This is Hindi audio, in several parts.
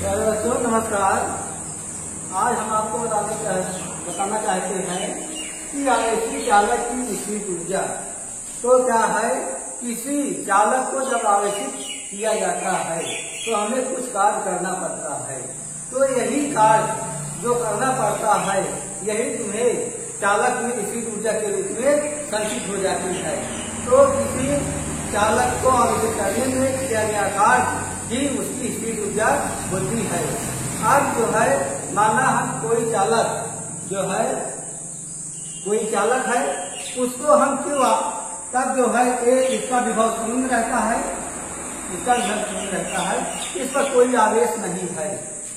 बच्चों नमस्कार। आज हम आपको बताना चाहते हैं कि आवेशी चालक की स्थिर ऊर्जा। तो क्या है, किसी चालक को जब आवेशित किया जाता है तो हमें कुछ कार्य करना पड़ता है। तो यही कार्य जो करना पड़ता है यही तुम्हें चालक में स्थिर ऊर्जा के रूप में संचित हो जाती है। तो किसी चालक को आवेशित करने में किया गया कार्य ही उसकी स्थिर ऊर्जा होती है। अब जो है, माना हम कोई चालक है उसको हम क्यों, तब जो है इसका विभव शून्य रहता है, इस पर कोई आवेश नहीं है।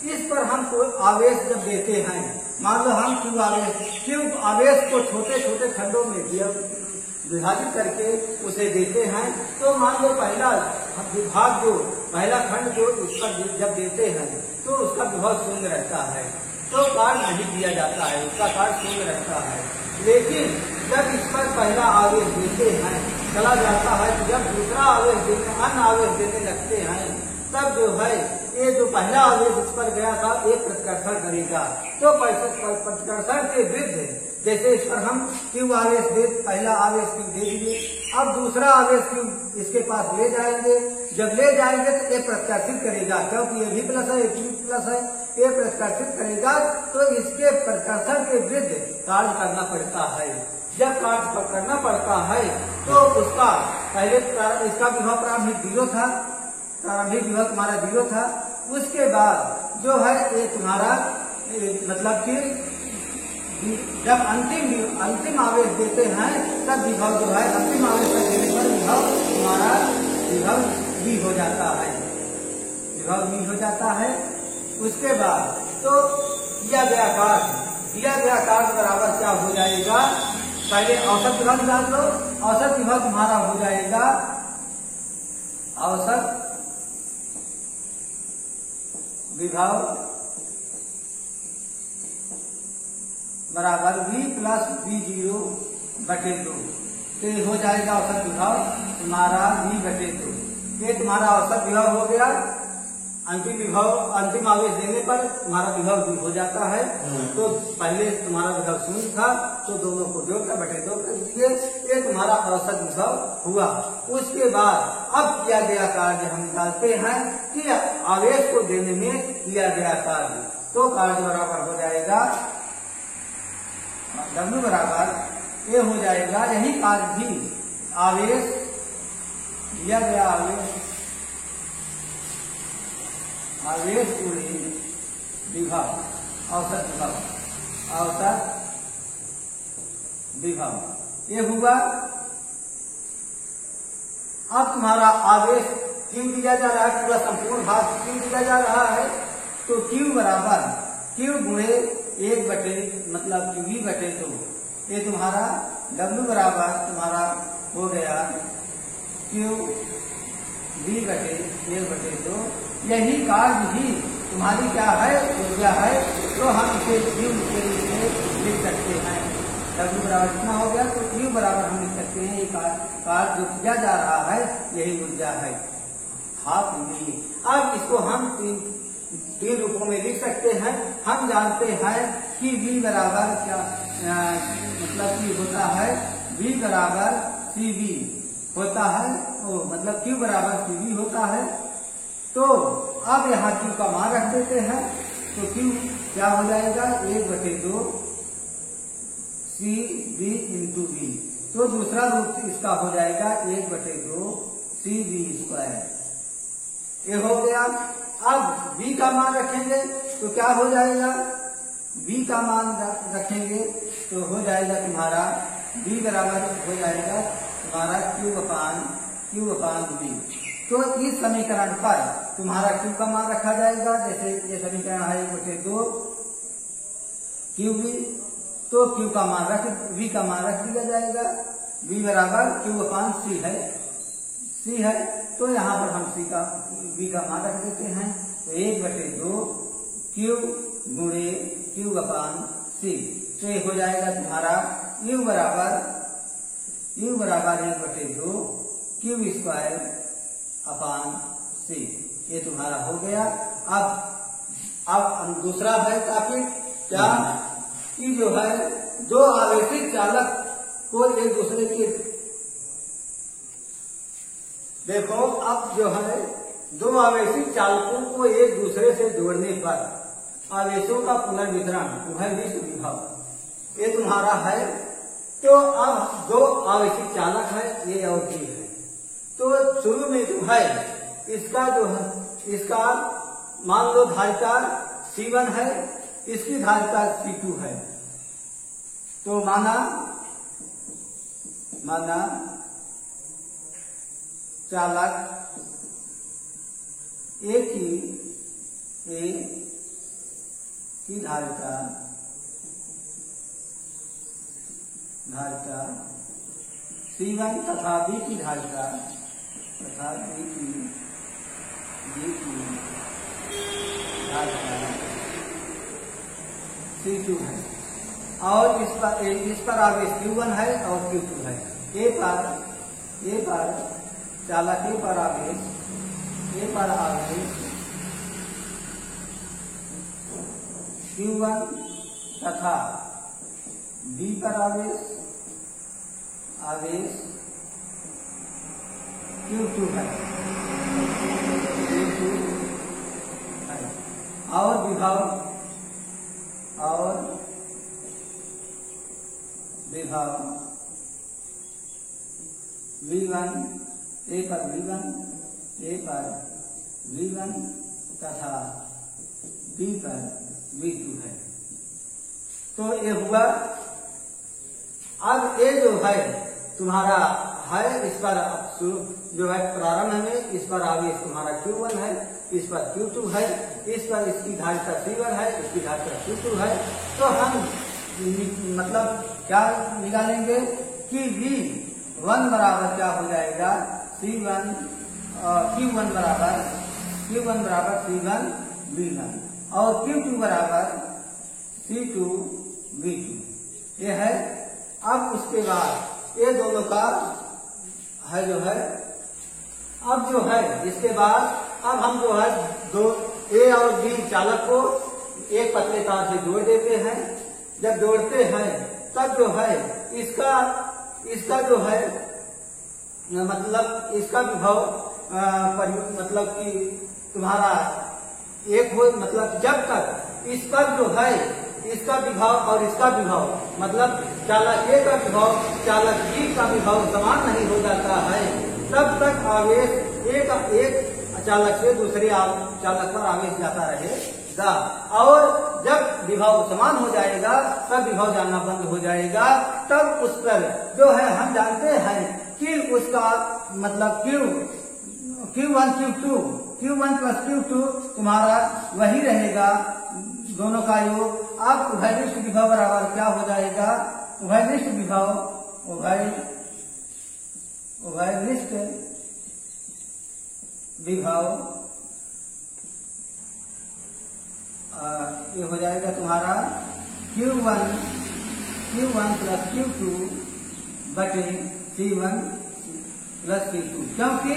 इस पर हम कोई आवेश जब देते हैं, मान लो हम क्यों आवेश को छोटे छोटे खंडों में विभाजित करके उसे देते हैं। तो मान लो पहला खंड जो उस पर जब देते हैं तो उसका विभव शून्य रहता है, तो कार्य नहीं दिया जाता है, उसका कार्य शून्य रहता है। लेकिन जब इस पर पहला आवेश देते हैं चला जाता है, तो जब दूसरा आवेश अन्य आवेश देने लगते हैं, तब जो है ये जो पहला आवेश इस पर गया था एक प्रतिकर्षण करेगा। तो प्रतिकर्षण के विरुद्ध जैसे इस पर हम क्यों आवेश पहला आवेश क्यों दे दिए, अब दूसरा आवेश क्यों इसके पास ले जाएंगे। जब ले जाएंगे तो ये प्रतिकर्षित करेगा, क्योंकि ये भी प्लस है, ये भी प्लस है, ये प्रतिकर्षित करेगा। तो इसके प्रतिकर्षण के विरुद्ध कार्य करना पड़ता है। जब कार्य करना पड़ता है तो उसका पहले इसका विभव प्रारंभिक 0 था, प्रारंभिक विभव तुम्हारा 0 था। उसके बाद जो है ये तुम्हारा मतलब कि जब अंतिम आवेश देते हैं तब विभव जो है अंतिम आवेश देने पर विभव भी हो जाता है, उसके बाद तो दिया गया कार्य बराबर क्या हो जाएगा, पहले औसत विभव निकाल लो। औसत विभव तुम्हारा हो जाएगा, औसत विभव बराबर V प्लस V0 बटे 2। तो हो जाएगा औसत विभव तुम्हारा V बटे 2। ये तुम्हारा औसत विभव हो गया। अंतिम आवेश देने पर तुम्हारा विभव भी हो जाता है। तो पहले तुम्हारा विभव शून्य था, तो दोनों को जोड़कर बटे 2 कर दीजिए, ये तुम्हारा औसत विभव हुआ। उसके बाद अब किया गया कार्य हम निकालते हैं कि आवेश को देने में किया गया कार्य। तो कार्य बराबर हो जाएगा W बराबर ये हो जाएगा, यही कार्य भी आवेश दिया गया आवेश पूरे विभव औसत विभव ये हुआ। अब तुम्हारा आवेश क्यों दिया जा रहा है, पूरा संपूर्ण भाग क्यों दिया जा रहा है, तो Q बराबर Q गुणे 1 बटे मतलब कि V बटे 2। ये तुम्हारा W बराबर तुम्हारा हो गया Q V बटे 1 बटे 2। यही कार्य ही तुम्हारी क्या है, ऊर्जा है। तो हम इसे Q के रूप में लिख सकते हैं। W बराबर कितना हो गया, तो Q बराबर हम लिख सकते हैं, ये कार्य जो किया जा रहा है यही ऊर्जा है, हाफ V। अब इसको हम तीन रूपों में लिख सकते हैं। हम जानते हैं कि V बराबर क्या मतलब कि होता है, V बराबर CV होता है, मतलब Q बराबर CV होता है। तो अब यहाँ Q का मान रख देते हैं, तो Q क्या हो जाएगा, 1 बटे 2 CV इंटू V। तो दूसरा रूप इसका हो जाएगा 1 बटे 2 CV स्क्वायर। ये हो गया। अब V का मान रखेंगे तो क्या हो जाएगा, V का मान रखेंगे तो हो जाएगा तुम्हारा V बराबर हो जाएगा तुम्हारा Q अपान V। तो इस समीकरण पर तुम्हारा Q का मान रखा जाएगा, जैसे ये समीकरण है 1 बटे 2 QV। तो Q का मान V का मान रख दिया जाएगा, V बराबर Q अपान C है। तो यहाँ पर हम V का मान रख देते हैं, तो 1 बटे 2 Q गुणे Q अपान C। तो ये हो जाएगा तुम्हारा U बराबर 1 बटे 2 Q स्क्वायर अपान C। ये तुम्हारा हो गया। अब अब दूसरा है काफी क्या कि जो है दो आवेशित चालक को एक दूसरे के, देखो अब जो है दो आवेशित चालकों को एक दूसरे से जोड़ने पर आवेशों का पुनर्वितरण उभयनिष्ठ विभव ये तुम्हारा है। तो अब दो आवेशित चालक है ये और भी है। तो शुरू में जो है इसका जो है इसका मान लो धारिता C1 है, इसकी धारिता C2 है। तो माना चालक A की धारिता C1 तथा B की धारिता C2 है और इस पर आवेश Q1 है और Q2 है। A पर चालक A पर आवेश Q1 तथा B पर आवेश Q2 है और विभव V1 A पर V1 तथा B पर V2 है। तो ये हुआ। अब ये जो है तुम्हारा है इस पर जो है प्रारंभ में इस पर आवेश तुम्हारा Q1 है, इस पर Q2 है, इस पर इसकी धारिता C1 है, इसकी धारिता Q2 है। तो हम मतलब क्या निकालेंगे कि V1 बराबर क्या हो जाएगा C1 Q1 बराबर C1 V1 और Q2 बराबर C2 V2 ये है। अब उसके बाद ये दोनों का है जो है अब जो है इसके बाद अब हम जो है दो A और B चालक को एक पतले तार से जोड़ देते हैं। जब जोड़ते हैं तब जो है इसका जो है मतलब इसका विभव मतलब कि तुम्हारा एक हो मतलब जब तक इस पर जो है इसका विभव और इसका विभव मतलब चालक A का विभव चालक B का विभव समान नहीं हो जाता है तब तक आवेश एक चालक से दूसरे चालक पर आवेश जाता रहेगा और जब विभव समान हो जाएगा तब विभव जाना बंद हो जाएगा। तब उस पर जो है हम जानते हैं कि उसका मतलब Q1 plus Q2 तुम्हारा वही रहेगा दोनों का योग। अब उभयनिष्ठ विभव बराबर क्या हो जाएगा उभयनिष्ठ विभव ये हो जाएगा तुम्हारा Q1 plus Q2 बटे C1 plus C2 क्योंकि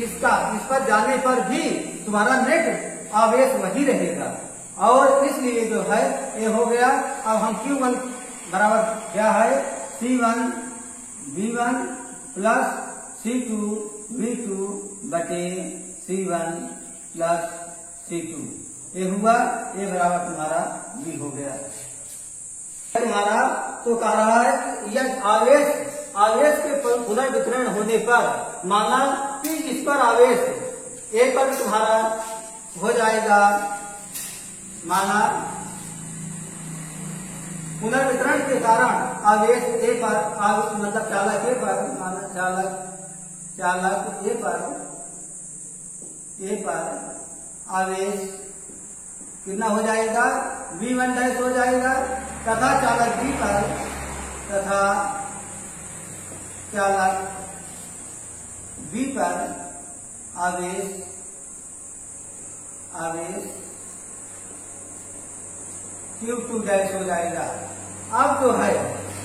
इस पर जाने पर भी तुम्हारा नेट आवेश वही रहेगा और इसलिए जो है ये हो गया। अब हम Q1 बराबर क्या है C1 V1 plus C2 V2 बटे C1 प्लस C2 ये हुआ। ये बराबर तुम्हारा V हो गया तुम्हारा। तो कह रहा है यह आवेश के पुनर्वितरण होने पर माना कि इस पर आवेश A पर तुम्हारा हो जाएगा माना पुनर्वितरण के कारण आवेश A पर मतलब चालक A पर माना चालक A पर आवेश कितना हो जाएगा V1 डैश हो जाएगा तथा चालक B पर आवेश Q2 डैश हो जाएगा। अब जो है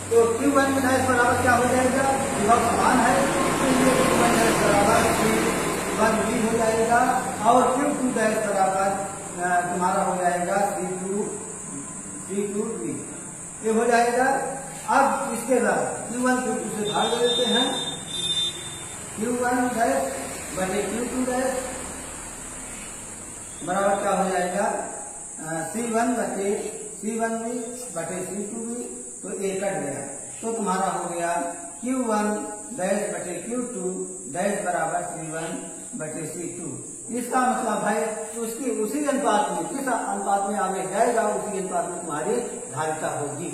तो Q1 डैश बराबर क्या हो जाएगा विभव समान है इसलिए Q1 डैश बराबर C1V हो जाएगा और Q2 डैश बराबर तुम्हारा हो जाएगा C2V, ये हो जाएगा। अब इसके बाद Q1 Q2 से भाग देते हैं, Q1 डैश बटे Q2 डैश बराबर क्या हो जाएगा, C1 बटे C1V बटे C2V, तो ये कट गया, तो तुम्हारा हो गया Q1 डैश बटे Q2 डैश बराबर C1 बटे C2। इसका मतलब है उसकी उसी अनुपात में, किस अनुपात में आगे जाएगा उसी अनुपात में तुम्हारी धारिता होगी।